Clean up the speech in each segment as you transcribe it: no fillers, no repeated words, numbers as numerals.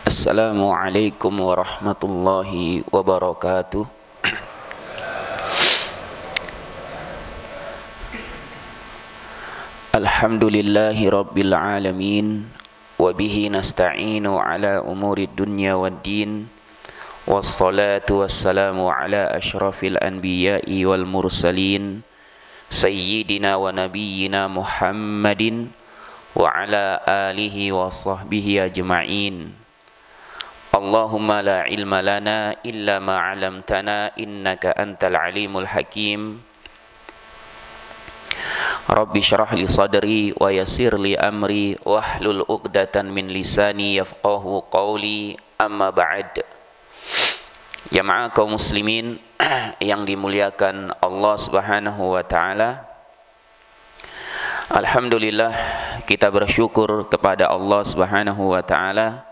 Assalamualaikum warahmatullahi wabarakatuh. Alhamdulillahi rabbil alamin. Wabihi nasta'inu ala umuri dunya waddin. Wassalatu wassalamu ala ashrafil anbiya'i wal mursalin, Sayyidina wa nabiyyina Muhammadin wa ala alihi wa sahbihi ajma'in. Allahumma la ilma lana illa ma 'allamtana innaka antal alimul hakim. Rabbi shrah li sadri wa yassir li amri wahlul 'uqdatan min lisani yafqahu qawli. Amma ba'd. Jamaah kaum muslimin yang dimuliakan Allah Subhanahu wa taala. Alhamdulillah, kita bersyukur kepada Allah Subhanahu wa taala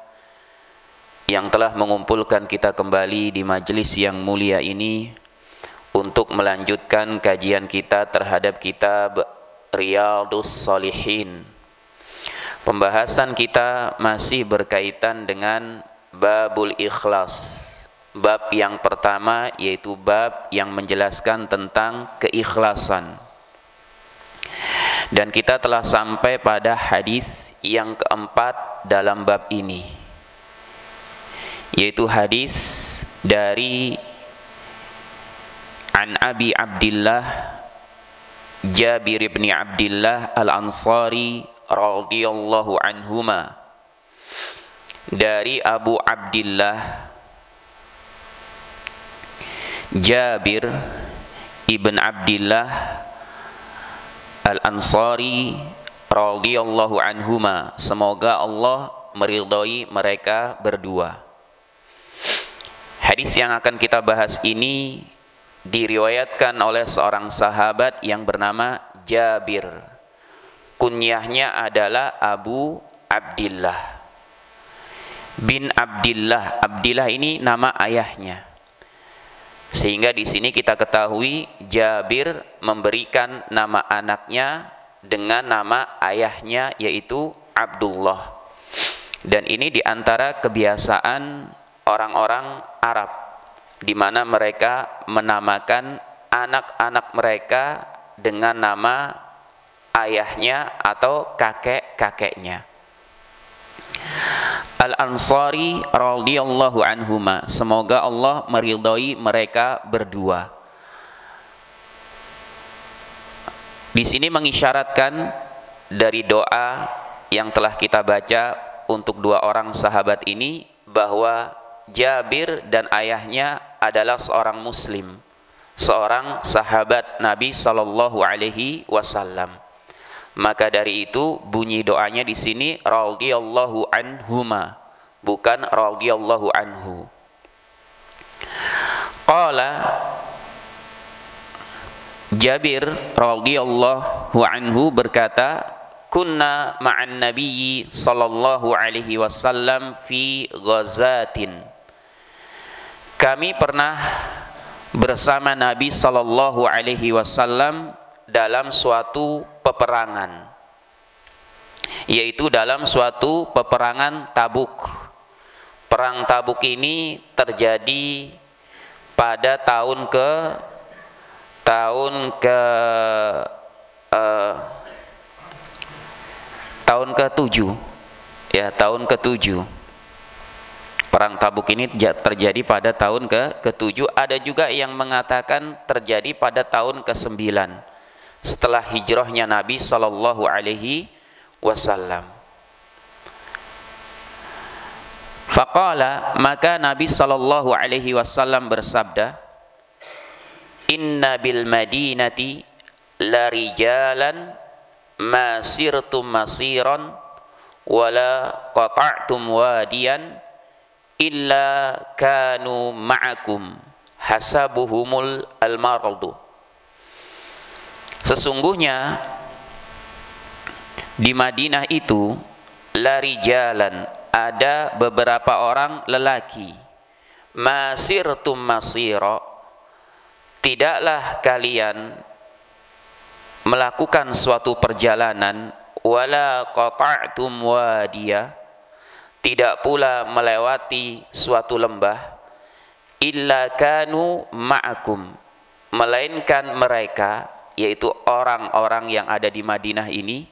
yang telah mengumpulkan kita kembali di majelis yang mulia ini untuk melanjutkan kajian kita terhadap kitab Riyadhus Shalihin. Pembahasan kita masih berkaitan dengan babul ikhlas. Bab yang pertama yaitu bab yang menjelaskan tentang keikhlasan. Dan kita telah sampai pada hadis yang keempat dalam bab ini, yaitu hadis dari An Abi Abdillah Jabir bin Abdillah Al-Ansari radhiyallahu anhuma, dari Abu Abdillah Jabir ibn Abdillah Al-Ansari radhiyallahu anhuma, semoga Allah meridhai mereka berdua. Hadis yang akan kita bahas ini diriwayatkan oleh seorang sahabat yang bernama Jabir. Kunyahnya adalah Abu Abdillah bin Abdillah. Abdillah ini nama ayahnya. Sehingga di sini kita ketahui Jabir memberikan nama anaknya dengan nama ayahnya, yaitu Abdullah. Dan ini diantara kebiasaan orang-orang Arab, di mana mereka menamakan anak-anak mereka dengan nama ayahnya atau kakek-kakeknya. Al-Ansari radhiyallahu anhuma, semoga Allah meridhai mereka berdua. Di sini mengisyaratkan dari doa yang telah kita baca untuk dua orang sahabat ini bahwa Jabir dan ayahnya adalah seorang muslim, seorang sahabat Nabi sallallahu alaihi wasallam. Maka dari itu bunyi doanya di sini radhiyallahu anhuma, bukan radhiyallahu anhu. Qala, Jabir radhiyallahu anhu berkata, kunna ma'an nabiyyi sallallahu alaihi wasallam fi ghazatin. Kami pernah bersama Nabi sallallahu alaihi wasallam dalam suatu peperangan, yaitu dalam suatu peperangan Tabuk. Perang Tabuk ini terjadi pada tahun ke-7, ya, tahun ke-7. Perang Tabuk ini terjadi pada tahun ke-7. Ada juga yang mengatakan terjadi pada tahun ke-9 setelah hijrahnya Nabi sallallahu alaihi wasallam. Faqala, maka Nabi sallallahu alaihi wasallam bersabda, inna bil madinati la rijalan ma sirtum masiran wala qata'tum wadiyan illa kanu ma'akum hasabuhumul almaradu. Sesungguhnya di Madinah itu lari jalan, ada beberapa orang lelaki, masirtum masira, tidaklah kalian melakukan suatu perjalanan, wala qata'tum wadiya, tidak pula melewati suatu lembah, illa kanu ma'akum, melainkan mereka, yaitu orang-orang yang ada di Madinah ini,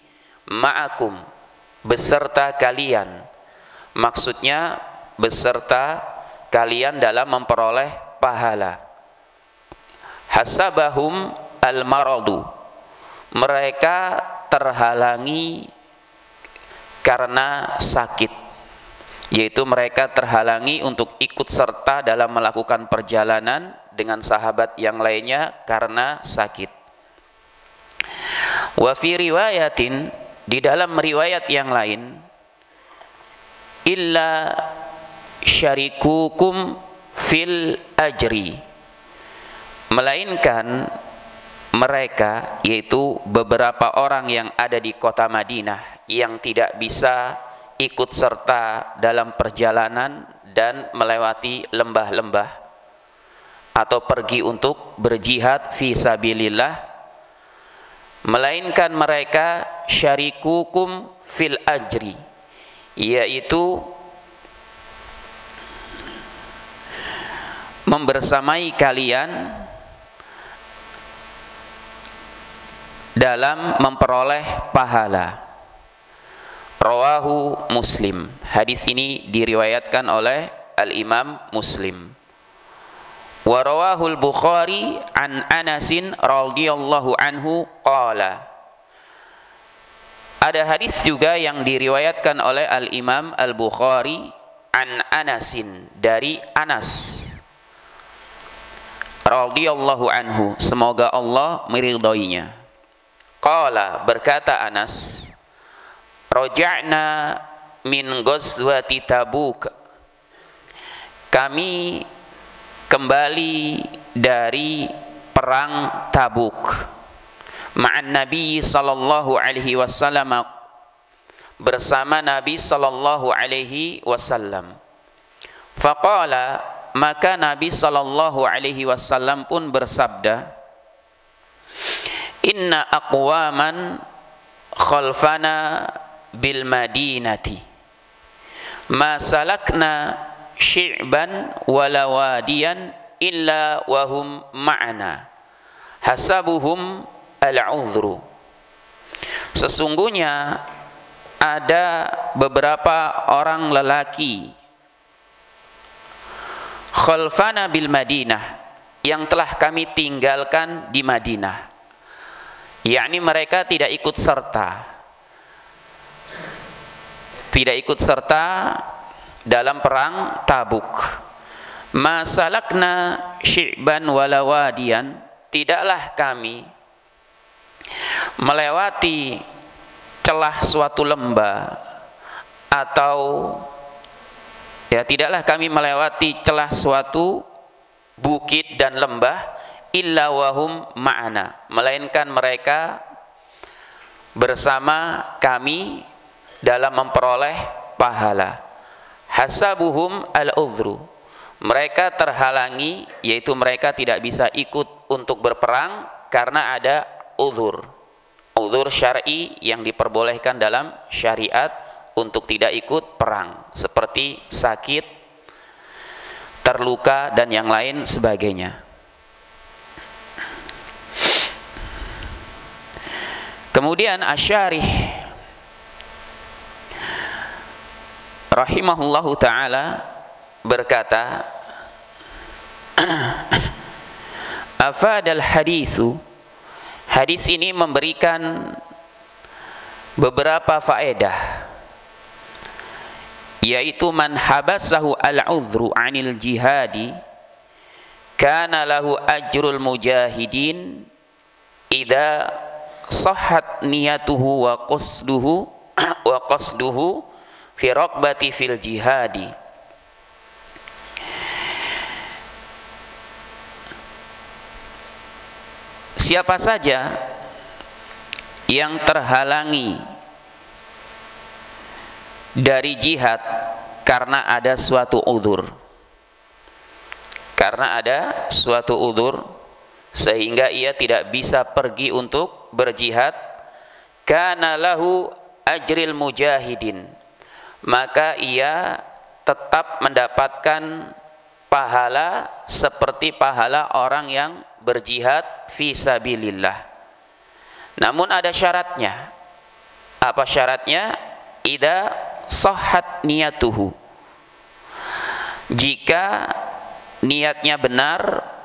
ma'akum, beserta kalian. Maksudnya beserta kalian dalam memperoleh pahala. Hasabahum al-maradu, mereka terhalangi karena sakit, yaitu mereka terhalangi untuk ikut serta dalam melakukan perjalanan dengan sahabat yang lainnya karena sakit. Wa fi riwayatin, di dalam riwayat yang lain, illa syarikukum fil ajri, melainkan mereka, yaitu beberapa orang yang ada di kota Madinah yang tidak bisa ikut serta dalam perjalanan dan melewati lembah-lembah atau pergi untuk berjihad fi sabilillah, melainkan mereka syarikukum fil ajri, yaitu membersamai kalian dalam memperoleh pahala. Rawahu Muslim. Hadis ini diriwayatkan oleh Al-Imam Muslim. Wa rawahul Bukhari an Anasin radhiyallahu anhu qala. Ada hadis juga yang diriwayatkan oleh Al-Imam Al-Bukhari an Anasin, dari Anas radhiyallahu anhu, semoga Allah meridhoinya. Qala, berkata Anas, raja'na min ghazwati Tabuk, kami kembali dari perang Tabuk, ma'an Nabi sallallahu alaihi wasallam, bersama Nabi sallallahu alaihi wasallam. Faqala, maka Nabi sallallahu alaihi wasallam pun bersabda, inna aqwaman khalfana bil madinati ma salakna syi'ban wala wadiyan illa wahum ma'ana hasabuhum al-'udhru. Sesungguhnya ada beberapa orang lelaki khalfana bil Madinah, yang telah kami tinggalkan di Madinah, yakni mereka tidak ikut serta dalam perang Tabuk. Masalakna syi'ban wala wadiyan, tidaklah kami melewati celah suatu lembah, atau tidaklah kami melewati celah suatu bukit dan lembah, illa wahum ma'ana, melainkan mereka bersama kami dalam memperoleh pahala. Hasabuhum al-udhru, mereka terhalangi, yaitu mereka tidak bisa ikut untuk berperang karena ada udhur syar'i yang diperbolehkan dalam syariat untuk tidak ikut perang, seperti sakit, terluka, dan yang lain sebagainya. Kemudian Asy-Syarih rahimahullahu ta'ala berkata, afadal hadithu, hadis ini memberikan beberapa faedah, yaitu man habasahu al-'udhru 'anil jihadi kana lahu ajrul mujahidin idza sahhat niyatuhu wa qasduhu fi raqbati fil jihadi. Siapa saja yang terhalangi dari jihad karena ada suatu udzur, sehingga ia tidak bisa pergi untuk berjihad, kana lahu ajril mujahidin, maka ia tetap mendapatkan pahala seperti pahala orang yang berjihad fi sabilillah. Namun ada syaratnya. Apa syaratnya? Idza sahhat niyatuhu. Jika niatnya benar,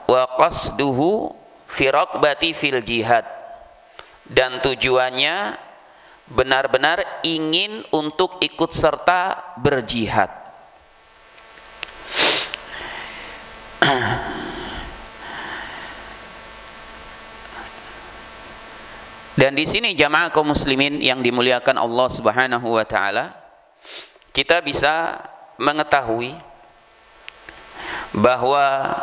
wa qasduhu fi raqbati fil jihad, dan tujuannya benar-benar ingin untuk ikut serta berjihad. Dan di sini jamaah kaum muslimin yang dimuliakan Allah Subhanahu wa taala, kita bisa mengetahui bahwa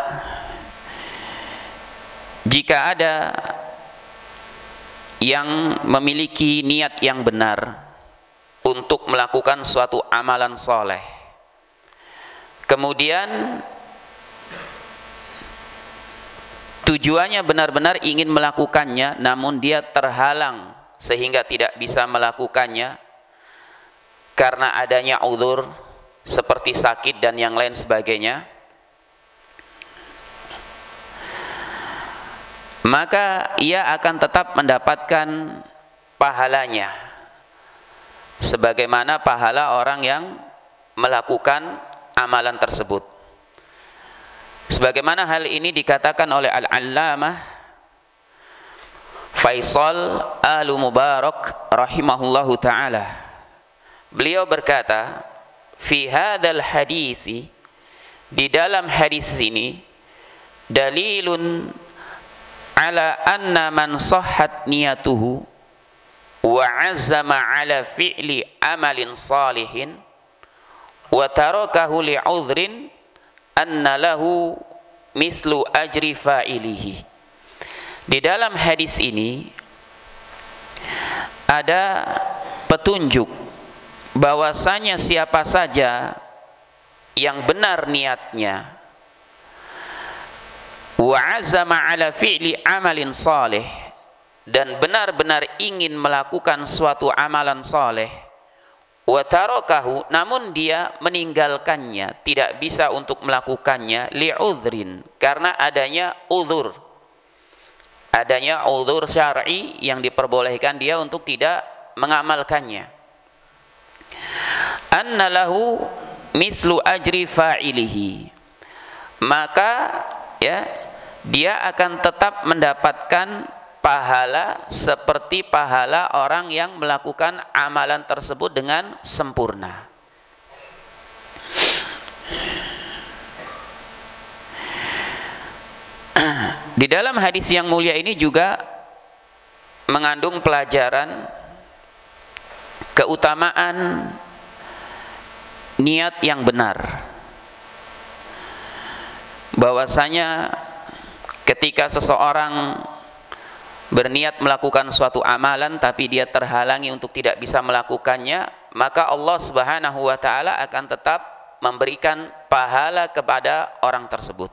jika ada yang memiliki niat yang benar untuk melakukan suatu amalan soleh, kemudian tujuannya benar-benar ingin melakukannya, namun dia terhalang sehingga tidak bisa melakukannya karena adanya uzur seperti sakit dan yang lain sebagainya, maka ia akan tetap mendapatkan pahalanya sebagaimana pahala orang yang melakukan amalan tersebut. Sebagaimana hal ini dikatakan oleh Al-Allamah Faisal Al-Mubarak rahimahullahu ta'ala. Beliau berkata, fi hadzal hadithi, di dalam hadis ini, dalilun ala anna man sahhat niyatuhu wa azama ala fi'li amalin salihin wa tarakahu li'udhrin anna lahu mithlu ajri fa'ilihi. Di dalam hadis ini ada petunjuk bahwasanya siapa saja yang benar niatnya wa azama ala fi'li amalin salih, dan benar-benar ingin melakukan suatu amalan saleh, wa tarakahu, namun dia meninggalkannya, tidak bisa untuk melakukannya, li'udhrin, karena adanya uzur, adanya uzur syar'i yang diperbolehkan dia untuk tidak mengamalkannya, anna lahu mithlu ajri fa'ilihi, maka ya dia akan tetap mendapatkan pahala seperti pahala orang yang melakukan amalan tersebut dengan sempurna. Di dalam hadis yang mulia ini juga mengandung pelajaran keutamaan niat yang benar, bahwasanya ketika seseorang berniat melakukan suatu amalan tapi dia terhalangi untuk tidak bisa melakukannya, maka Allah Subhanahu wa taala akan tetap memberikan pahala kepada orang tersebut.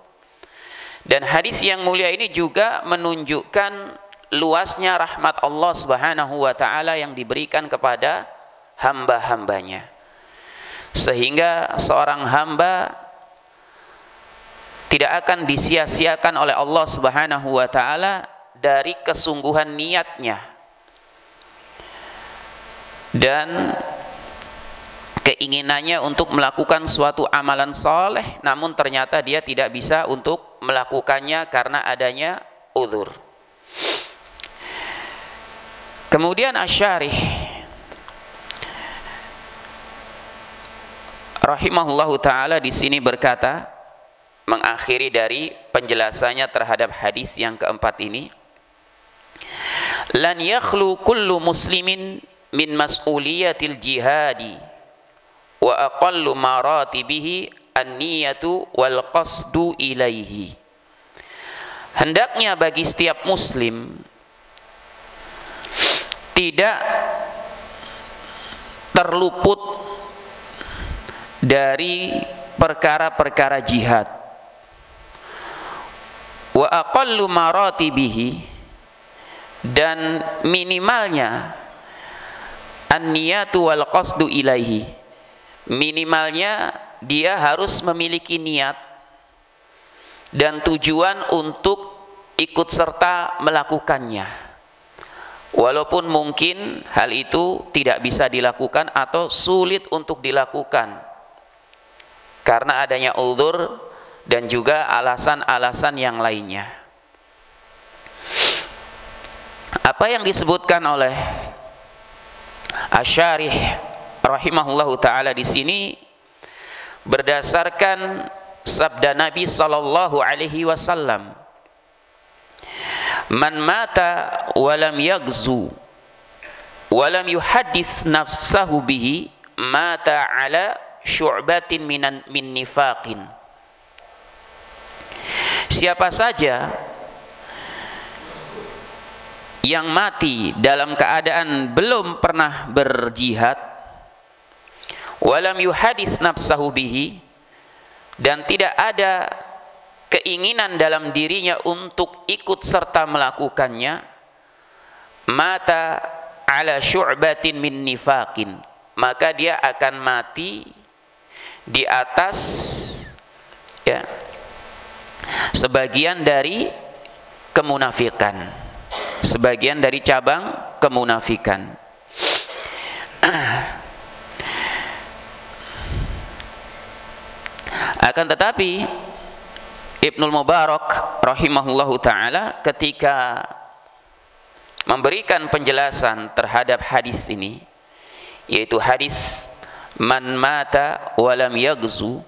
Dan hadis yang mulia ini juga menunjukkan luasnya rahmat Allah Subhanahu wa taala yang diberikan kepada hamba-hambanya, sehingga seorang hamba tidak akan disia-siakan oleh Allah Subhanahu wa taala dari kesungguhan niatnya dan keinginannya untuk melakukan suatu amalan soleh, namun ternyata dia tidak bisa untuk melakukannya karena adanya uzur. Kemudian Asy-Syarih rahimahullahu taala di sini berkata, mengakhiri dari penjelasannya terhadap hadis yang keempat ini, lan yakhlu kullu muslimin min mas'uliyatil jihadi wa aqallu maratibihi an-niyatu wal qasdu ilaihi. Hendaknya bagi setiap muslim tidak terluput dari perkara-perkara jihad, wa aqallu maratibihi, dan minimalnya an-niyatu wal qasdu ilaihi, minimalnya dia harus memiliki niat dan tujuan untuk ikut serta melakukannya, walaupun mungkin hal itu tidak bisa dilakukan atau sulit untuk dilakukan karena adanya uzur dan juga alasan-alasan yang lainnya. Apa yang disebutkan oleh Asy-Syarih rahimahullahu taala di sini berdasarkan sabda Nabi sallallahu alaihi wasallam, "Man mata wa lam yaghzu wa lam yuhaddits nafsahu bihi mata ala syu'batin min nifaqin." Siapa saja yang mati dalam keadaan belum pernah berjihad, walam yuhadits nafsahu bihi, dan tidak ada keinginan dalam dirinya untuk ikut serta melakukannya, mata ala syu'batin min nifaqin, maka dia akan mati di atas sebagian dari kemunafikan, sebagian dari cabang kemunafikan. Akan tetapi Ibnul Mubarak rahimahullahu taala ketika memberikan penjelasan terhadap hadis ini, yaitu hadis man mata walam yaghzu,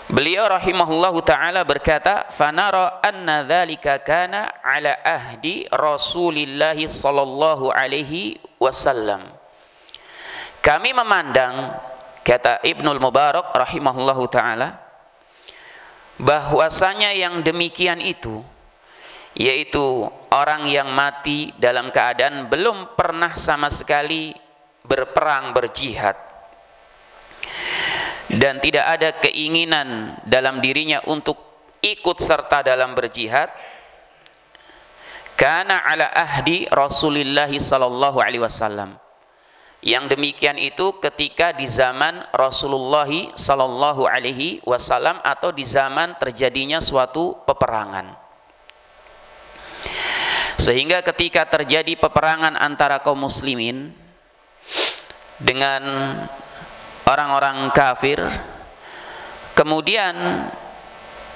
beliau rahimahullahu taala berkata, "Fanara anna dzalika kana ala ahdi Rasulillah sallallahu alaihi wasallam." Kami memandang, kata Ibnul Mubarak rahimahullahu taala, bahwasanya yang demikian itu, yaitu orang yang mati dalam keadaan belum pernah sama sekali berperang, berjihad, dan tidak ada keinginan dalam dirinya untuk ikut serta dalam berjihad, kana ala ahdi Rasulillah sallallahu alaihi wasallam. Yang demikian itu ketika di zaman Rasulullah sallallahu alaihi wasallam atau di zaman terjadinya suatu peperangan. Sehingga ketika terjadi peperangan antara kaum muslimin dengan orang-orang kafir, kemudian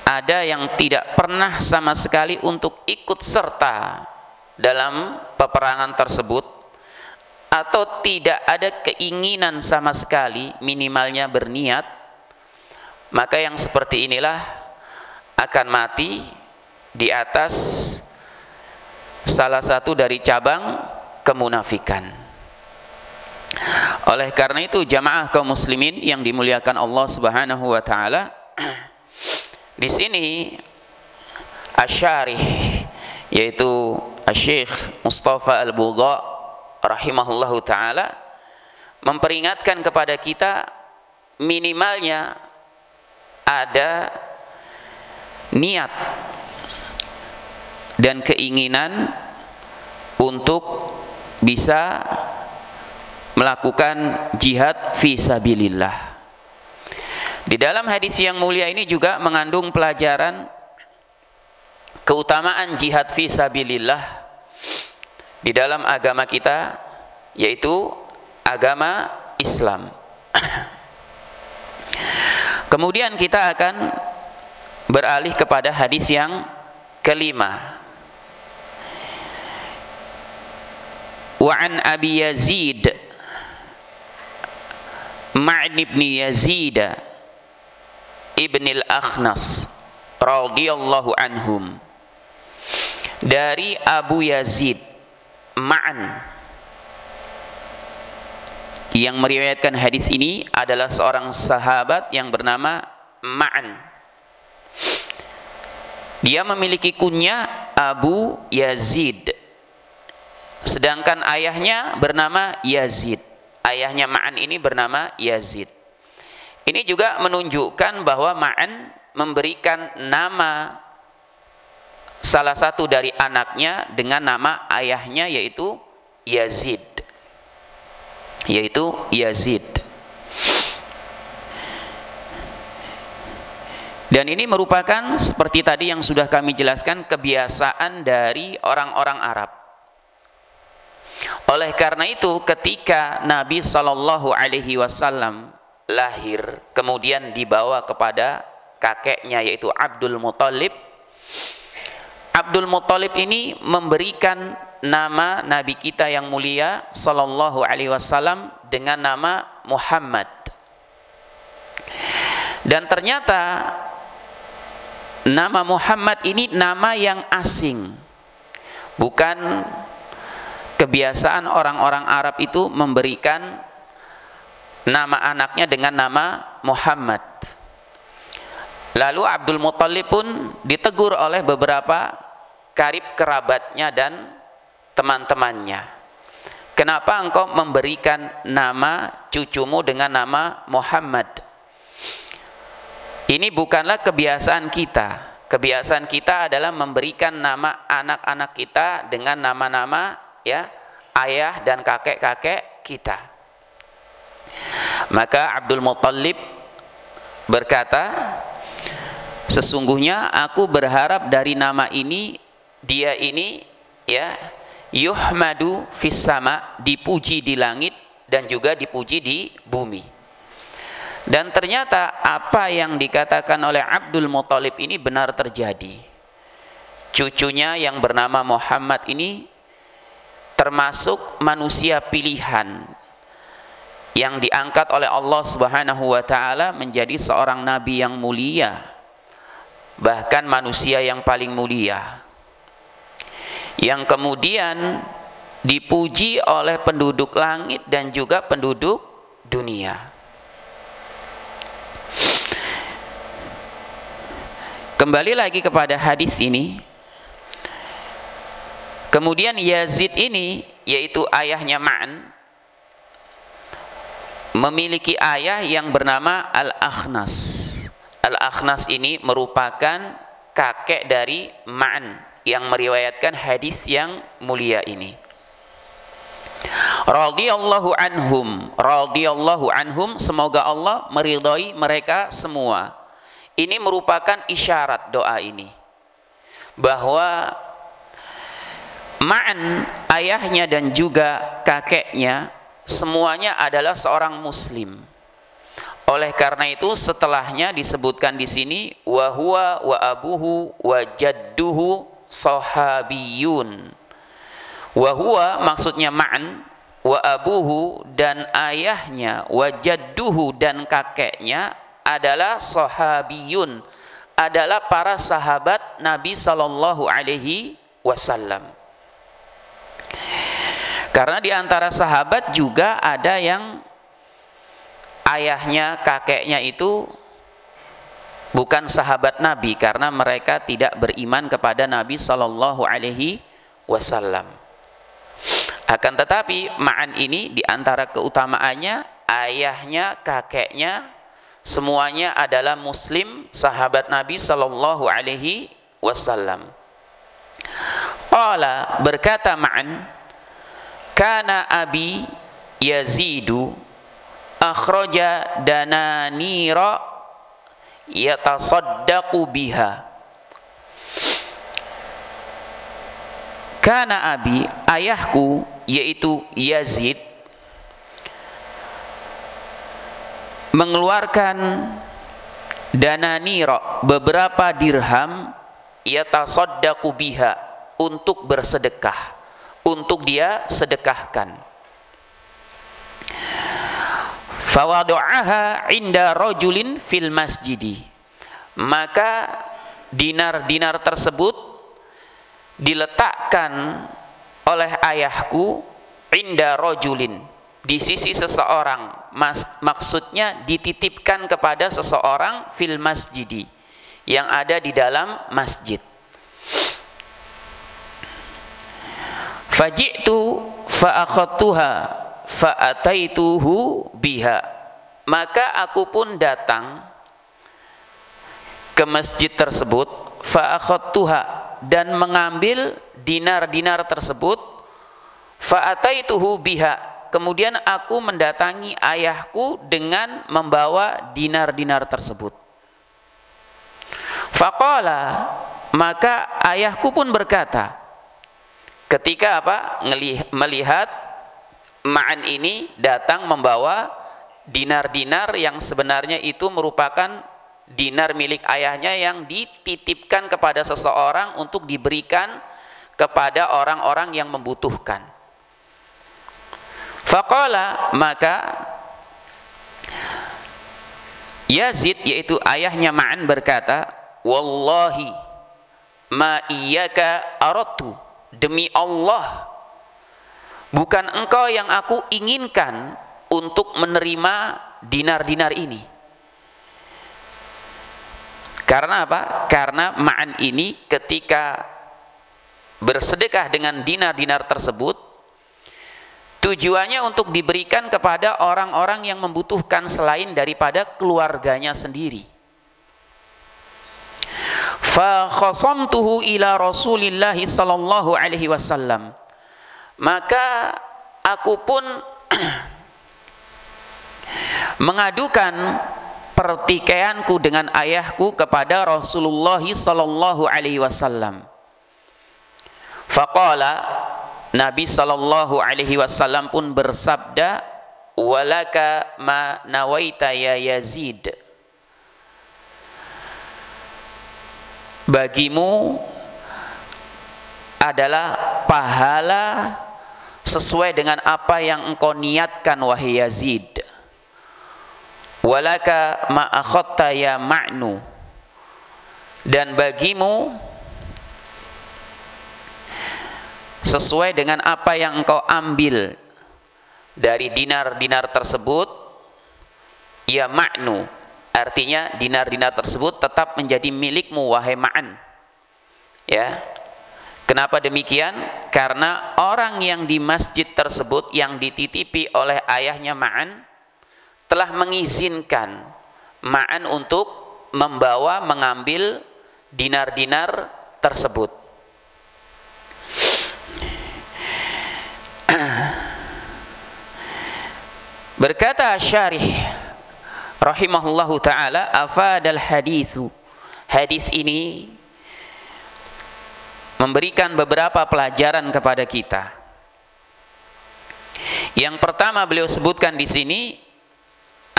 ada yang tidak pernah sama sekali untuk ikut serta dalam peperangan tersebut, atau tidak ada keinginan sama sekali, minimalnya berniat, maka yang seperti inilah akan mati di atas salah satu dari cabang kemunafikan. Oleh karena itu, jamaah kaum muslimin yang dimuliakan Allah Subhanahu wa taala, di sini Asy-Syarih, yaitu Asy-Syaikh Mustafa Al-Bugha rahimahullahu taala, memperingatkan kepada kita minimalnya ada niat dan keinginan untuk bisa melakukan jihad fi sabilillah. Di dalam hadis yang mulia ini juga mengandung pelajaran keutamaan jihad fi sabilillah di dalam agama kita, yaitu agama Islam. Kemudian kita akan beralih kepada hadis yang kelima. Wa an Abi Yazid Ma'an ibn Yazid ibn al-Akhnas radhiyallahu anhum, dari Abu Yazid Ma'an, yang meriwayatkan hadis ini adalah seorang sahabat yang bernama Ma'an. Dia memiliki kunyah Abu Yazid, sedangkan ayahnya bernama Yazid. Ayahnya Ma'an ini bernama Yazid. Ini juga menunjukkan bahwa Ma'an memberikan nama salah satu dari anaknya dengan nama ayahnya, yaitu Yazid. Dan ini merupakan seperti tadi yang sudah kami jelaskan, kebiasaan dari orang-orang Arab. Oleh karena itu ketika Nabi Shallallahu Alaihi Wasallam lahir, kemudian dibawa kepada kakeknya yaitu Abdul Muthalib. Abdul Muthalib ini memberikan nama Nabi kita yang mulia Sallallahu Alaihi Wasallam dengan nama Muhammad. Dan ternyata nama Muhammad ini nama yang asing. Bukan kebiasaan orang-orang Arab itu memberikan nama anaknya dengan nama Muhammad. Lalu Abdul Muthalib pun ditegur oleh beberapa karib kerabatnya dan teman-temannya. Kenapa engkau memberikan nama cucumu dengan nama Muhammad? Ini bukanlah kebiasaan kita. Kebiasaan kita adalah memberikan nama anak-anak kita dengan nama-nama ya ayah dan kakek-kakek kita. Maka Abdul Muthalib berkata, sesungguhnya aku berharap dari nama ini, dia ini ya yuhmadu fis sama, dipuji di langit dan juga dipuji di bumi. Dan ternyata apa yang dikatakan oleh Abdul Muthalib ini benar terjadi. Cucunya yang bernama Muhammad ini termasuk manusia pilihan yang diangkat oleh Allah Subhanahu wa taala menjadi seorang nabi yang mulia, bahkan manusia yang paling mulia, yang kemudian dipuji oleh penduduk langit dan juga penduduk dunia. Kembali lagi kepada hadis ini. Kemudian Yazid ini, yaitu ayahnya Ma'an, memiliki ayah yang bernama Al-Akhnas. Al-Akhnas ini merupakan kakek dari Ma'an yang meriwayatkan hadis yang mulia ini. Radhiyallahu anhum, semoga Allah meridhai mereka semua. Ini merupakan isyarat doa ini bahwa Ma'an, ayahnya dan juga kakeknya semuanya adalah seorang muslim. Oleh karena itu setelahnya disebutkan di sini wa huwa wa abuhu wa jadduhu sahabiyun. Wa huwa maksudnya Ma'an, wa abuhu dan ayahnya, wa jadduhu dan kakeknya adalah sahabiyun, adalah para sahabat Nabi Sallallahu Alaihi Wasallam. Karena di antara sahabat juga ada yang ayahnya, kakeknya itu bukan sahabat Nabi karena mereka tidak beriman kepada Nabi Sallallahu Alaihi Wasallam. Akan tetapi Ma'an ini di antara keutamaannya, ayahnya, kakeknya semuanya adalah muslim, sahabat Nabi Sallallahu Alaihi Wasallam. Qala, berkata Ma'an, kana abi Yazidu akhraja dananira yatasaddaqu biha. Kana abi, ayahku yaitu Yazid, mengeluarkan dananira, beberapa dirham, yatasaddaqu biha, untuk bersedekah, untuk dia sedekahkan. Fawadu'aha inda rajulin fil masjidi, maka dinar-dinar tersebut diletakkan oleh ayahku inda rajulin, di sisi seseorang, maksudnya dititipkan kepada seseorang fil masjidi, yang ada di dalam masjid. Faji'tu fa'akhadtuha fa'ataituhu biha, maka aku pun datang ke masjid tersebut, fa'akhadtuha, dan mengambil dinar-dinar tersebut, fa'ataituhu biha, kemudian aku mendatangi ayahku dengan membawa dinar-dinar tersebut. Faqala, maka ayahku pun berkata, ketika melihat Ma'an ini datang membawa dinar-dinar yang sebenarnya itu merupakan dinar milik ayahnya yang dititipkan kepada seseorang untuk diberikan kepada orang-orang yang membutuhkan. Faqala, maka Yazid, yaitu ayahnya Ma'an, berkata, wallahi ma iyyaka aradtu, demi Allah bukan engkau yang aku inginkan untuk menerima dinar-dinar ini. Karena apa? Karena Ma'an ini ketika bersedekah dengan dinar-dinar tersebut tujuannya untuk diberikan kepada orang-orang yang membutuhkan selain daripada keluarganya sendiri. Fa khasamtuhu ila Rasulillah sallallahu alaihi wasallam, maka aku pun mengadukan pertikaianku dengan ayahku kepada Rasulullah sallallahu alaihi wasallam. Faqala, Nabi sallallahu alaihi wasallam pun bersabda, walaka ma nawaita ya Yazid, bagimu adalah pahala sesuai dengan apa yang engkau niatkan wahai Yazid. Walaka ma akhadta ya Ma'nu, dan bagimu sesuai dengan apa yang engkau ambil dari dinar-dinar tersebut ya Ma'nu, artinya dinar-dinar tersebut tetap menjadi milikmu wahai Ma'an. Ya. Kenapa demikian? Karena orang yang di masjid tersebut yang dititipi oleh ayahnya Ma'an telah mengizinkan Ma'an untuk mengambil dinar-dinar tersebut. Berkata Syarih rahimahullahu ta'ala, afadal hadithu, hadis ini memberikan beberapa pelajaran kepada kita. Yang pertama beliau sebutkan di sini,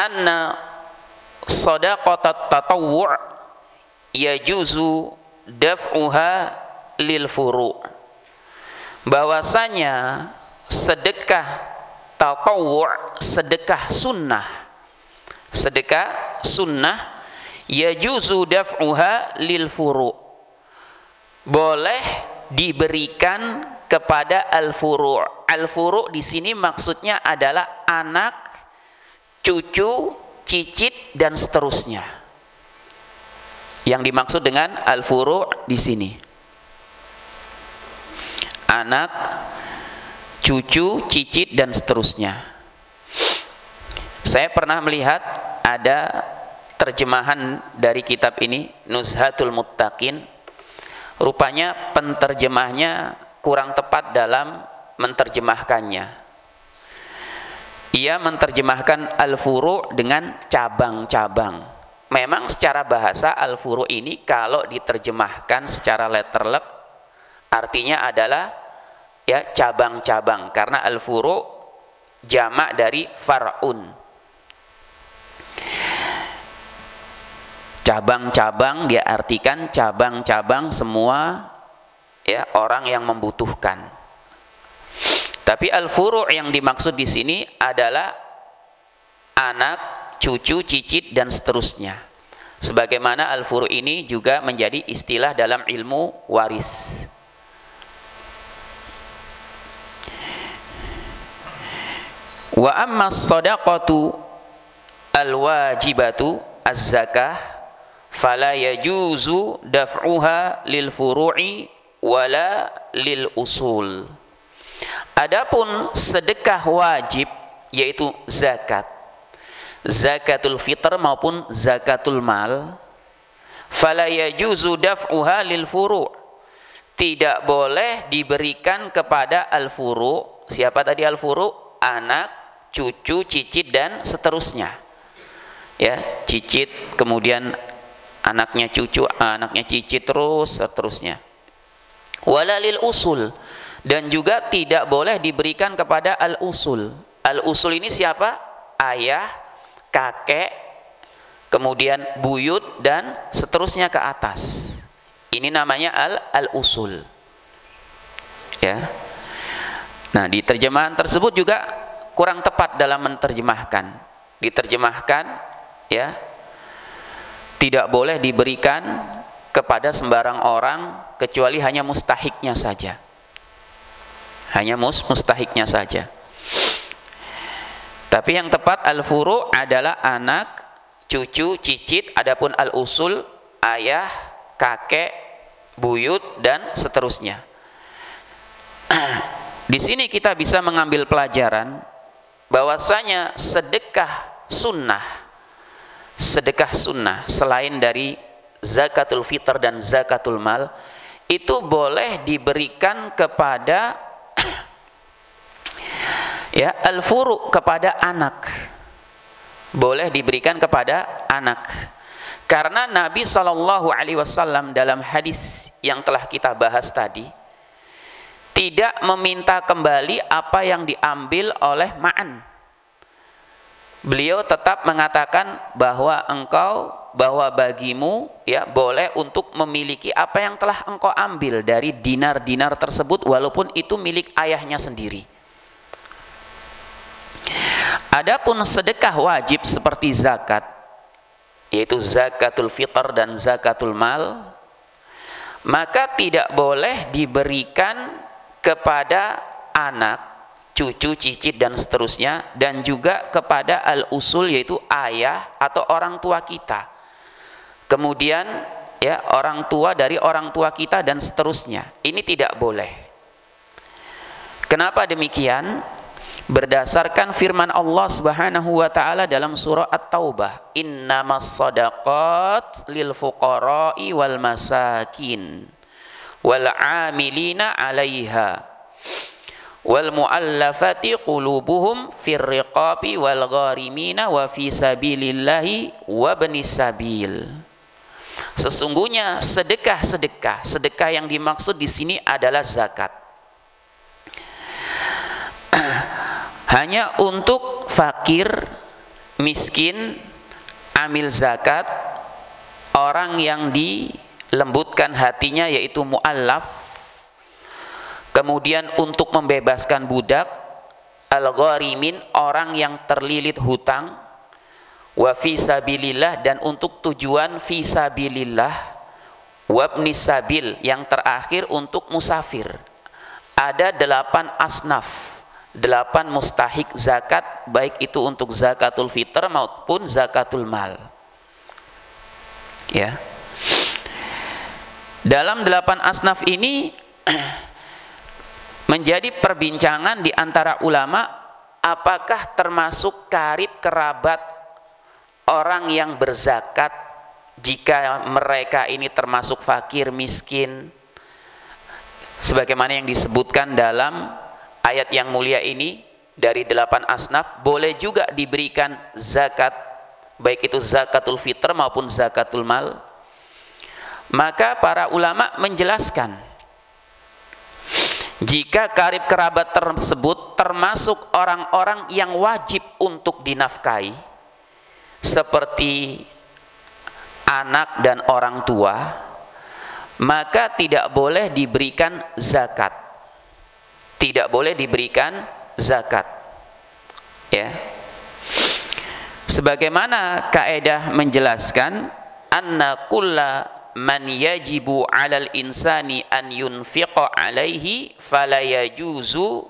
anna shadaqatat tatawwu' yajuzu daf'uha lil furu', bahwasanya sedekah tatawwu', sedekah sunnah yajuzu daf'uha lil furu', boleh diberikan kepada al-furu'. Al-furu' di sini maksudnya adalah anak, cucu, cicit dan seterusnya. Yang dimaksud dengan al-furu' di sini anak, cucu, cicit dan seterusnya. Saya pernah melihat ada terjemahan dari kitab ini, Nuzhatul Muttaqin. Rupanya penterjemahnya kurang tepat dalam menterjemahkannya. Ia menterjemahkan al-furu' dengan cabang-cabang. Memang secara bahasa al-furu' ini kalau diterjemahkan secara letterlek artinya adalah ya cabang-cabang, karena al-furu' jamak dari far'un. Cabang-cabang dia artikan cabang-cabang semua ya orang yang membutuhkan. Tapi al-furu' yang dimaksud di sini adalah anak, cucu, cicit dan seterusnya. Sebagaimana al-furu' ini juga menjadi istilah dalam ilmu waris. Wa amma as-shadaqatu al-wajibatu az-zakah fala yajuzu daf'uha lil furu'i wala lil usul. Adapun sedekah wajib yaitu zakat, zakatul fitr maupun zakatul mal, fala yajuzu daf'uha lil furu', tidak boleh diberikan kepada al-furu'. Siapa tadi al-furu'? Anak, cucu, cicit dan seterusnya. Ya, cicit, kemudian anaknya cucu, anaknya cicit, terus seterusnya. Walalil usul, dan juga tidak boleh diberikan kepada al-usul. Al-usul ini siapa? Ayah, kakek, kemudian buyut, dan seterusnya ke atas. Ini namanya al-usul. Ya. Nah, di terjemahan tersebut juga kurang tepat dalam menerjemahkan. Diterjemahkan, ya, tidak boleh diberikan kepada sembarang orang kecuali hanya mustahiknya saja. Hanya mustahiknya saja. Tapi yang tepat al-furu' adalah anak, cucu, cicit, adapun al-usul ayah, kakek, buyut, dan seterusnya. Di sini kita bisa mengambil pelajaran bahwasanya sedekah sunnah selain dari zakatul fitr dan zakatul mal itu boleh diberikan kepada ya al-furu', kepada anak. Boleh diberikan kepada anak. Karena Nabi SAW dalam hadis yang telah kita bahas tadi tidak meminta kembali apa yang diambil oleh ma'an. Beliau tetap mengatakan bahwa bagimu ya boleh untuk memiliki apa yang telah engkau ambil dari dinar-dinar tersebut, walaupun itu milik ayahnya sendiri. Adapun sedekah wajib seperti zakat, yaitu zakatul fitr dan zakatul mal, maka tidak boleh diberikan kepada anak, cucu, cicit, dan seterusnya, dan juga kepada al-usul, yaitu ayah atau orang tua kita. Kemudian ya orang tua dari orang tua kita dan seterusnya. Ini tidak boleh. Kenapa demikian? Berdasarkan firman Allah Subhanahu wa taala dalam surah At-Taubah, "Innamas shadaqat lil fuqara'i wal masakin wal 'amilina 'alaiha wal mu'allafati qulubuhum fir riqabi wal gharimina wa fi sabilillahi wa ibnis sabil." Sesungguhnya sedekah yang dimaksud di sini adalah zakat. Hanya untuk fakir, miskin, amil zakat, orang yang dilembutkan hatinya yaitu mu'allaf, kemudian untuk membebaskan budak, al-gharimin, orang yang terlilit hutang, wa fi sabilillah, dan untuk tujuan fi sabilillah, wabnis sabil, yang terakhir untuk musafir. Ada 8 asnaf, 8 mustahik zakat, baik itu untuk zakatul fitr maupun zakatul mal. Ya. Dalam 8 asnaf ini menjadi perbincangan di antara ulama, apakah termasuk karib kerabat orang yang berzakat jika mereka ini termasuk fakir, miskin, sebagaimana yang disebutkan dalam ayat yang mulia ini. Dari 8 asnaf boleh juga diberikan zakat, baik itu zakatul fitr maupun zakatul mal. Maka para ulama menjelaskan, jika karib kerabat tersebut termasuk orang-orang yang wajib untuk dinafkahi, seperti anak dan orang tua, maka tidak boleh diberikan zakat. Tidak boleh diberikan zakat. Ya. Sebagaimana kaidah menjelaskan, anna kulla man yajibu 'alal insani an yunfiqa 'alaihi fala yajuzu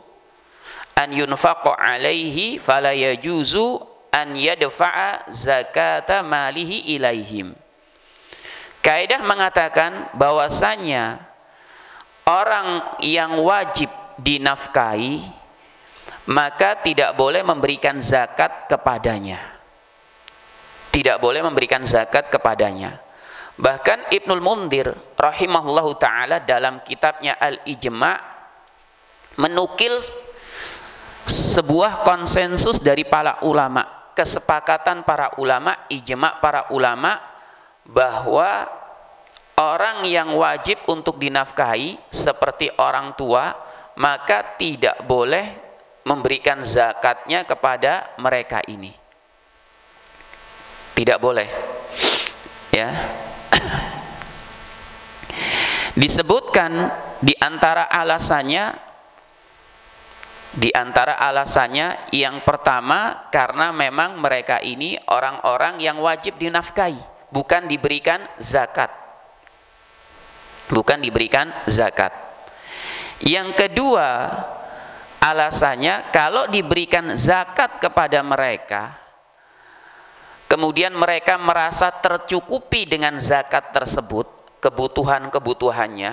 an yunfaqa 'alaihi fala yajuzu an yadfa'a zakata malihi ilaihim. Kaidah mengatakan bahwasanya orang yang wajib dinafkahi maka tidak boleh memberikan zakat kepadanya. Tidak boleh memberikan zakat kepadanya. Bahkan Ibnul Mundhir rahimahullahu ta'ala dalam kitabnya Al-Ijma' menukil sebuah konsensus dari para ulama, kesepakatan para ulama, ijma' para ulama, bahwa orang yang wajib untuk dinafkahi seperti orang tua, maka tidak boleh memberikan zakatnya kepada mereka ini. Tidak boleh. Ya. Disebutkan di antara alasannya yang pertama, karena memang mereka ini orang-orang yang wajib dinafkahi, bukan diberikan zakat. Bukan diberikan zakat. Yang kedua, alasannya kalau diberikan zakat kepada mereka, kemudian mereka merasa tercukupi dengan zakat tersebut, kebutuhan-kebutuhannya,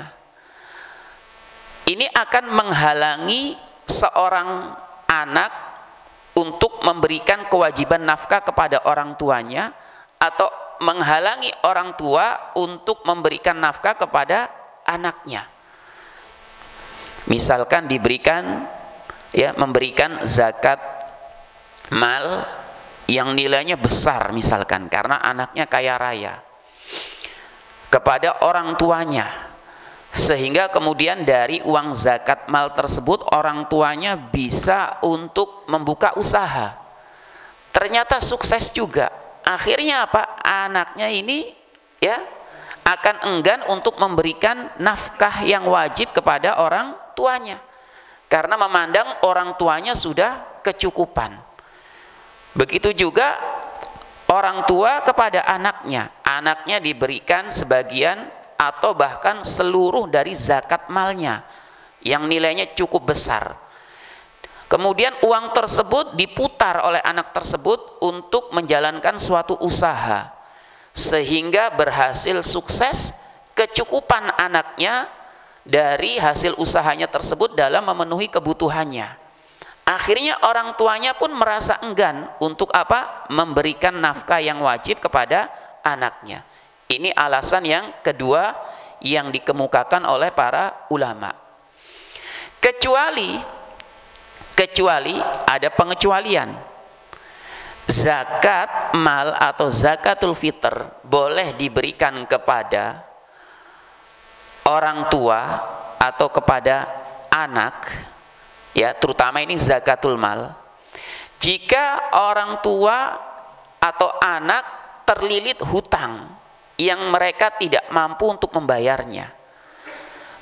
ini akan menghalangi seorang anak untuk memberikan kewajiban nafkah kepada orang tuanya, atau menghalangi orang tua untuk memberikan nafkah kepada anaknya. Misalkan memberikan zakat mal yang nilainya besar, misalkan karena anaknya kaya raya, kepada orang tuanya, sehingga kemudian dari uang zakat mal tersebut orang tuanya bisa untuk membuka usaha, ternyata sukses juga. Akhirnya apa? Anaknya ini akan enggan untuk memberikan nafkah yang wajib kepada orang tuanya, karena memandang orang tuanya sudah kecukupan. Begitu juga orang tua kepada anaknya, anaknya diberikan sebagian atau bahkan seluruh dari zakat malnya yang nilainya cukup besar. Kemudian uang tersebut diputar oleh anak tersebut untuk menjalankan suatu usaha, sehingga berhasil sukses, kecukupan anaknya dari hasil usahanya tersebut dalam memenuhi kebutuhannya. Akhirnya orang tuanya pun merasa enggan untuk apa? Memberikan nafkah yang wajib kepada anaknya. Ini alasan yang kedua yang dikemukakan oleh para ulama. Kecuali ada pengecualian. Zakat mal atau zakatul fitr boleh diberikan kepada orang tua atau kepada anak, terutama ini zakatul mal, jika orang tua atau anak terlilit hutang yang mereka tidak mampu untuk membayarnya,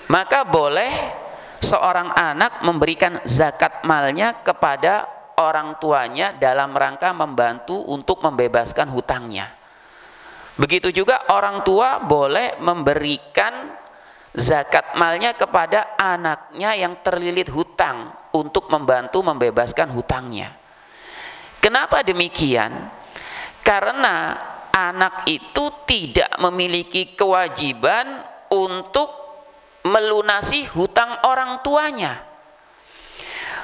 maka boleh seorang anak memberikan zakat malnya kepada orang tuanya dalam rangka membantu untuk membebaskan hutangnya. Begitu juga orang tua boleh memberikan zakat malnya kepada anaknya yang terlilit hutang untuk membantu membebaskan hutangnya. Kenapa demikian? Karena anak itu tidak memiliki kewajiban untuk melunasi hutang orang tuanya.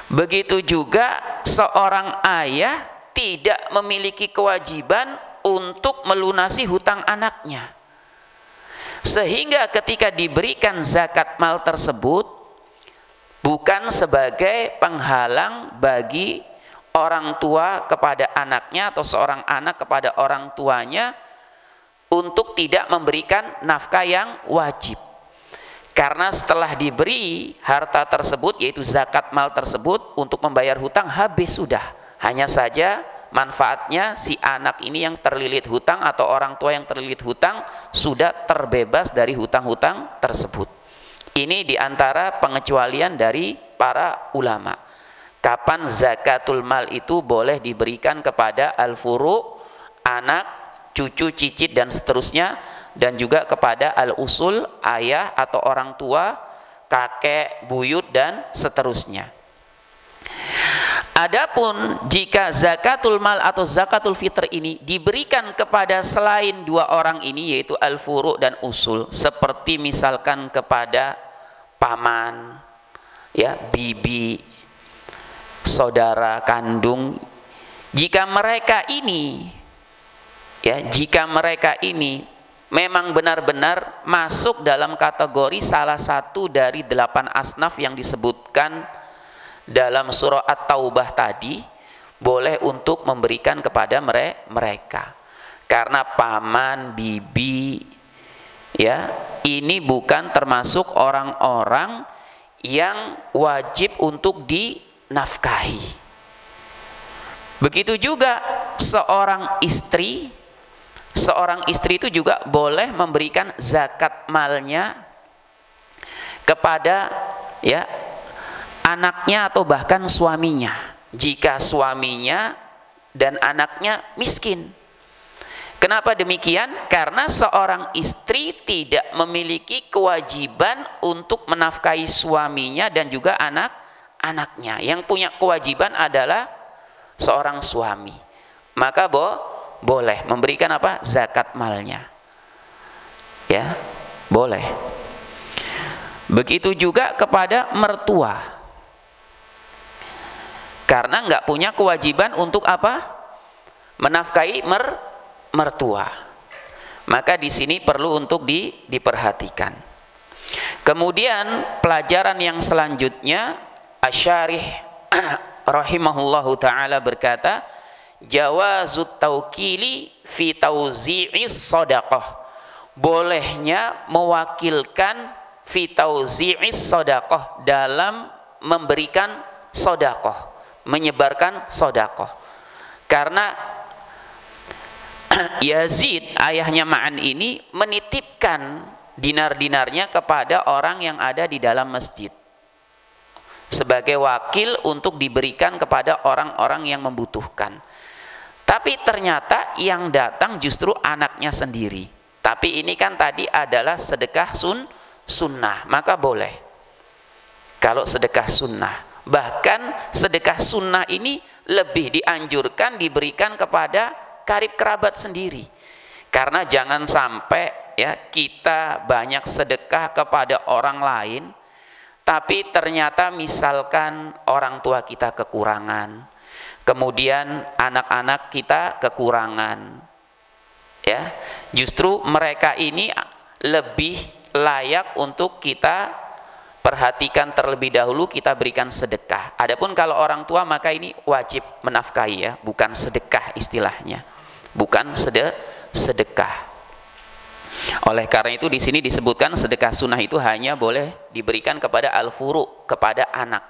Begitu juga seorang ayah tidak memiliki kewajiban untuk melunasi hutang anaknya. Sehingga ketika diberikan zakat mal tersebut bukan sebagai penghalang bagi orang tua kepada anaknya atau seorang anak kepada orang tuanya untuk tidak memberikan nafkah yang wajib. Karena setelah diberi harta tersebut, yaitu zakat mal tersebut untuk membayar hutang, habis sudah. Hanya saja manfaatnya si anak ini yang terlilit hutang atau orang tua yang terlilit hutang sudah terbebas dari hutang-hutang tersebut. Ini diantara pengecualian dari para ulama. Kapan zakatul mal itu boleh diberikan kepada al-furu', anak, cucu, cicit dan seterusnya, dan juga kepada al-usul, ayah atau orang tua, kakek, buyut dan seterusnya. Adapun jika zakatul mal atau zakatul fitr ini diberikan kepada selain dua orang ini, yaitu al-furu' dan usul, seperti misalkan kepada paman, bibi, saudara kandung, jika mereka ini memang benar-benar masuk dalam kategori salah satu dari 8 asnaf yang disebutkan dalam surah At-Taubah tadi, boleh untuk memberikan kepada mereka. Karena paman, bibi, ya, ini bukan termasuk orang-orang yang wajib untuk dinafkahi. Begitu juga seorang istri itu juga boleh memberikan zakat malnya kepada, ya, anaknya atau bahkan suaminya, jika suaminya dan anaknya miskin. Kenapa demikian? Karena seorang istri tidak memiliki kewajiban untuk menafkahi suaminya dan juga anak-anaknya. Yang punya kewajiban adalah seorang suami. Maka boleh memberikan apa? Zakat malnya. Ya, boleh. Begitu juga kepada mertua. Karena nggak punya kewajiban untuk apa? Menafkahi mertua. Maka di sini perlu untuk diperhatikan. Kemudian pelajaran yang selanjutnya, Asy-Syarih rahimahullahu taala berkata, jawazut taukili fi tauzi'is shadaqah. Bolehnya mewakilkan fi tauzi'is shadaqah, dalam memberikan sedekah, menyebarkan sedekah. Karena Yazid, ayahnya Ma'an ini, menitipkan dinar-dinarnya kepada orang yang ada di dalam masjid sebagai wakil untuk diberikan kepada orang-orang yang membutuhkan. Tapi ternyata yang datang justru anaknya sendiri. Tapi ini kan tadi adalah sedekah sunnah, maka boleh kalau sedekah sunnah. Bahkan sedekah sunnah ini lebih dianjurkan diberikan kepada karib kerabat sendiri. Karena jangan sampai, ya, kita banyak sedekah kepada orang lain, tapi ternyata misalkan orang tua kita kekurangan, kemudian anak-anak kita kekurangan, ya, justru mereka ini lebih layak untuk kita perhatikan terlebih dahulu, kita berikan sedekah. Adapun kalau orang tua, maka ini wajib menafkahi, ya, bukan sedekah istilahnya, bukan sedekah. Oleh karena itu di sini disebutkan sedekah sunnah itu hanya boleh diberikan kepada al-furu, kepada anak.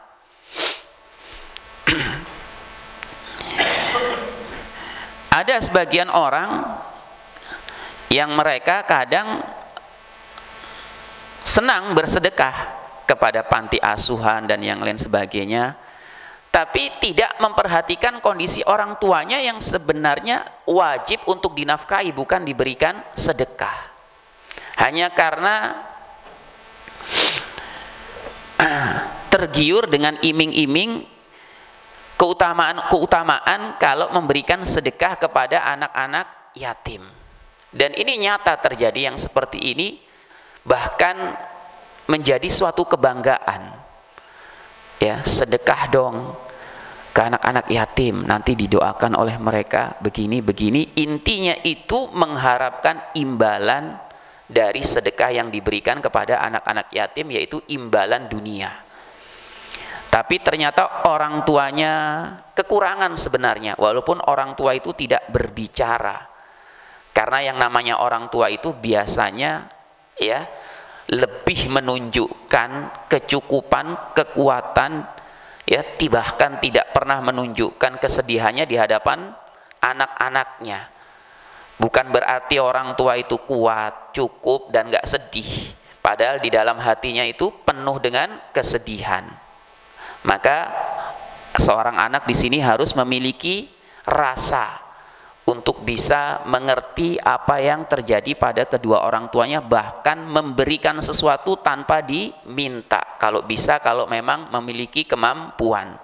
Ada sebagian orang yang mereka kadang senang bersedekah kepada panti asuhan dan yang lain sebagainya, tapi tidak memperhatikan kondisi orang tuanya yang sebenarnya wajib untuk dinafkahi, bukan diberikan sedekah. Hanya karena tergiur dengan iming-iming keutamaan kalau memberikan sedekah kepada anak-anak yatim. Dan ini nyata terjadi yang seperti ini, bahkan menjadi suatu kebanggaan, ya, sedekah dong ke anak-anak yatim, nanti didoakan oleh mereka begini-begini. Intinya itu mengharapkan imbalan dari sedekah yang diberikan kepada anak-anak yatim, yaitu imbalan dunia. Tapi ternyata orang tuanya kekurangan sebenarnya, walaupun orang tua itu tidak berbicara. Karena yang namanya orang tua itu biasanya, ya, lebih menunjukkan kecukupan, kekuatan, ya, bahkan tidak pernah menunjukkan kesedihannya di hadapan anak-anaknya. Bukan berarti orang tua itu kuat, cukup, dan gak sedih, padahal di dalam hatinya itu penuh dengan kesedihan. Maka seorang anak di sini harus memiliki rasa untuk bisa mengerti apa yang terjadi pada kedua orang tuanya, bahkan memberikan sesuatu tanpa diminta, kalau bisa, kalau memang memiliki kemampuan.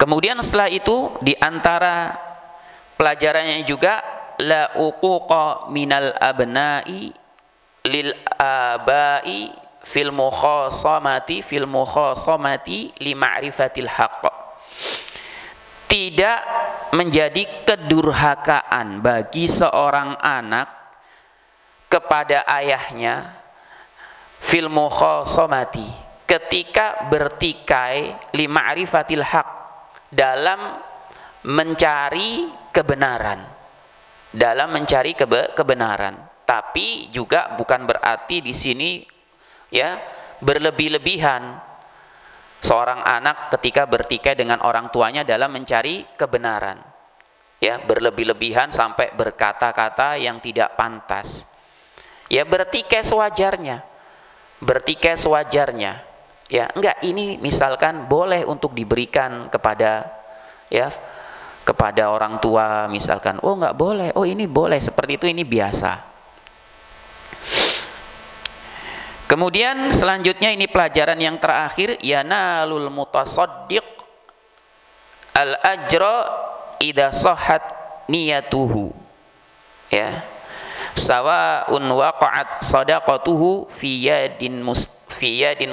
Kemudian setelah itu, di antara pelajarannya juga, la uquqa minal abna'i lil abai fil mukhasamati li ma'rifatil haqq. Tidak menjadi kedurhakaan bagi seorang anak kepada ayahnya fil mukhasamati, ketika bertikai li ma'rifatil haq, dalam mencari kebenaran, dalam mencari kebenaran. Tapi juga bukan berarti di sini ya berlebih-lebihan seorang anak ketika bertikai dengan orang tuanya dalam mencari kebenaran, ya berlebih-lebihan sampai berkata-kata yang tidak pantas. Ya bertikai sewajarnya, ya enggak, ini misalkan boleh untuk diberikan kepada ya kepada orang tua, misalkan oh enggak boleh, oh ini boleh, seperti itu, ini biasa. Kemudian selanjutnya ini pelajaran yang terakhir, yanalul mutasaddiq al ajra idza sahhat niyatuhu, ya sawaun waqa'at sadaqatuhu fi yadin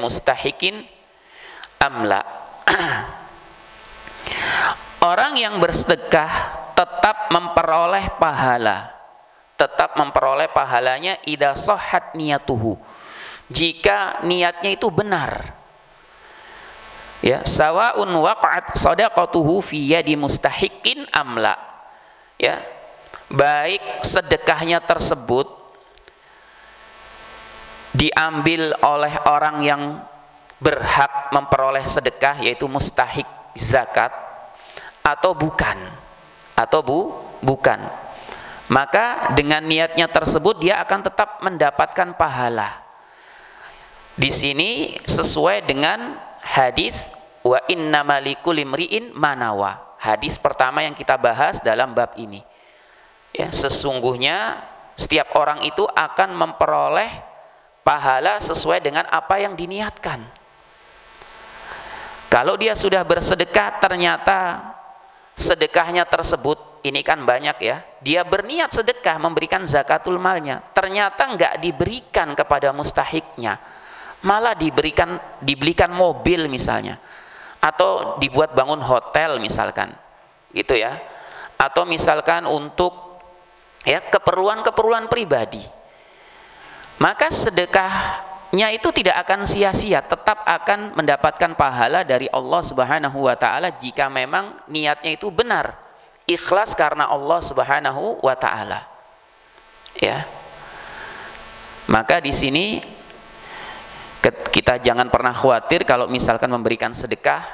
mustahikin amla. Orang yang bersedekah tetap memperoleh pahalanya idza sahhat niyatuhu, jika niatnya itu benar. Ya, sawaun waqa'at sadaqatuhu fi yadi mustahiqin amla. Ya, baik sedekahnya tersebut diambil oleh orang yang berhak memperoleh sedekah, yaitu mustahik zakat, atau bukan, bukan. Maka dengan niatnya tersebut dia akan tetap mendapatkan pahala. Di sini sesuai dengan hadis wa innama likulli imri'in manawa. Hadis pertama yang kita bahas dalam bab ini. Ya, sesungguhnya setiap orang itu akan memperoleh pahala sesuai dengan apa yang diniatkan. Kalau dia sudah bersedekah, ternyata sedekahnya tersebut, ini kan banyak ya, dia berniat sedekah memberikan zakatul malnya, ternyata enggak diberikan kepada mustahiknya, malah dibelikan mobil misalnya, atau dibuat bangun hotel misalkan, gitu ya, atau misalkan untuk ya keperluan pribadi, maka sedekahnya itu tidak akan sia-sia, tetap akan mendapatkan pahala dari Allah Subhanahu wa taala jika memang niatnya itu benar, ikhlas karena Allah Subhanahu wa taala. Ya. Maka di sini kita jangan pernah khawatir kalau misalkan memberikan sedekah,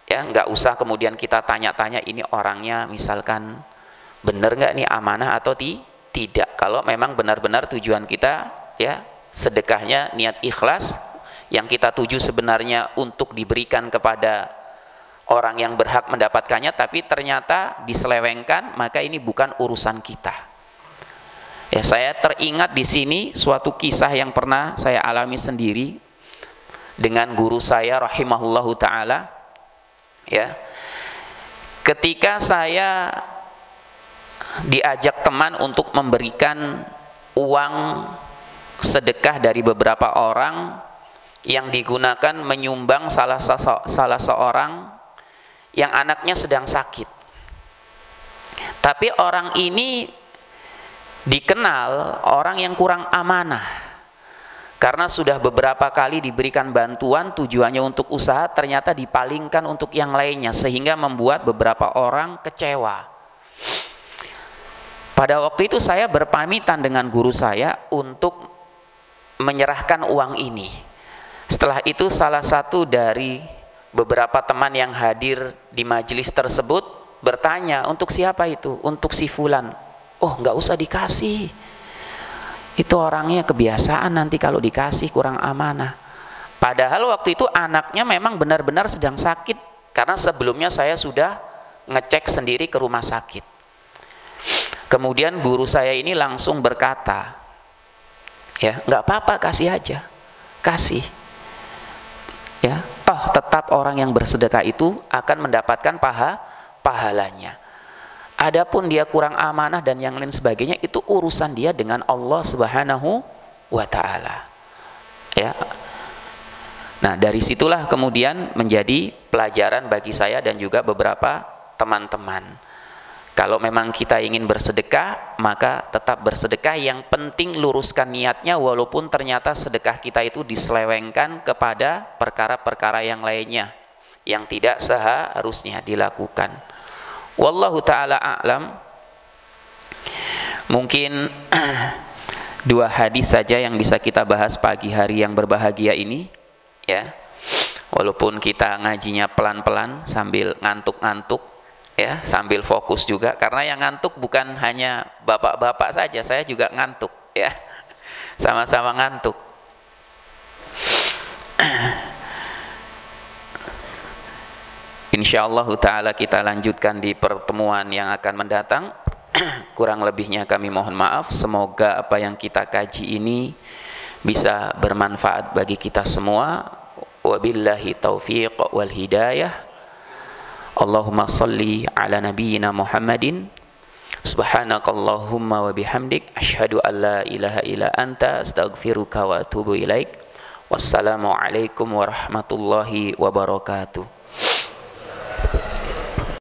ya nggak usah kemudian kita tanya-tanya ini orangnya misalkan benar nggak nih, amanah atau tidak. Kalau memang benar-benar tujuan kita ya sedekahnya niat ikhlas, yang kita tuju sebenarnya untuk diberikan kepada orang yang berhak mendapatkannya, tapi ternyata diselewengkan, maka ini bukan urusan kita. Ya, saya teringat di sini suatu kisah yang pernah saya alami sendiri dengan guru saya rahimahullahu taala. Ya, ketika saya diajak teman untuk memberikan uang sedekah dari beberapa orang yang digunakan menyumbang salah seorang yang anaknya sedang sakit. Tapi orang ini dikenal orang yang kurang amanah, karena sudah beberapa kali diberikan bantuan tujuannya untuk usaha, ternyata dipalingkan untuk yang lainnya, sehingga membuat beberapa orang kecewa. Pada waktu itu saya berpamitan dengan guru saya untuk menyerahkan uang ini. Setelah itu salah satu dari beberapa teman yang hadir di majelis tersebut bertanya, untuk siapa itu? Untuk si fulan. Oh, nggak usah dikasih, itu orangnya kebiasaan, nanti kalau dikasih kurang amanah. Padahal waktu itu anaknya memang benar-benar sedang sakit, karena sebelumnya saya sudah ngecek sendiri ke rumah sakit. Kemudian guru saya ini langsung berkata, ya nggak apa-apa, kasih aja, kasih. Ya, toh tetap orang yang bersedekah itu akan mendapatkan pahalanya. Adapun dia kurang amanah dan yang lain sebagainya, itu urusan dia dengan Allah Subhanahu wa taala. Ya. Nah, dari situlah kemudian menjadi pelajaran bagi saya dan juga beberapa teman-teman. Kalau memang kita ingin bersedekah, maka tetap bersedekah, yang penting luruskan niatnya, walaupun ternyata sedekah kita itu diselewengkan kepada perkara-perkara yang lainnya yang tidak seharusnya dilakukan. Wallahu ta'ala a'lam. Mungkin dua hadis saja yang bisa kita bahas pagi hari yang berbahagia ini, ya. Walaupun kita ngajinya pelan-pelan sambil ngantuk-ngantuk, ya, sambil fokus juga, karena yang ngantuk bukan hanya bapak-bapak saja, saya juga ngantuk, ya. Sama-sama ngantuk. Insyaallah ta'ala kita lanjutkan di pertemuan yang akan mendatang. Kurang lebihnya kami mohon maaf. Semoga apa yang kita kaji ini bisa bermanfaat bagi kita semua. Wabillahi taufiq wal hidayah. Allahumma salli ala nabiyyina Muhammadin. Subhanakallahumma wa bihamdik, asyhadu an la ilaha illa anta, astaghfiruka wa atubu ilaik. Wassalamualaikum warahmatullahi wabarakatuh.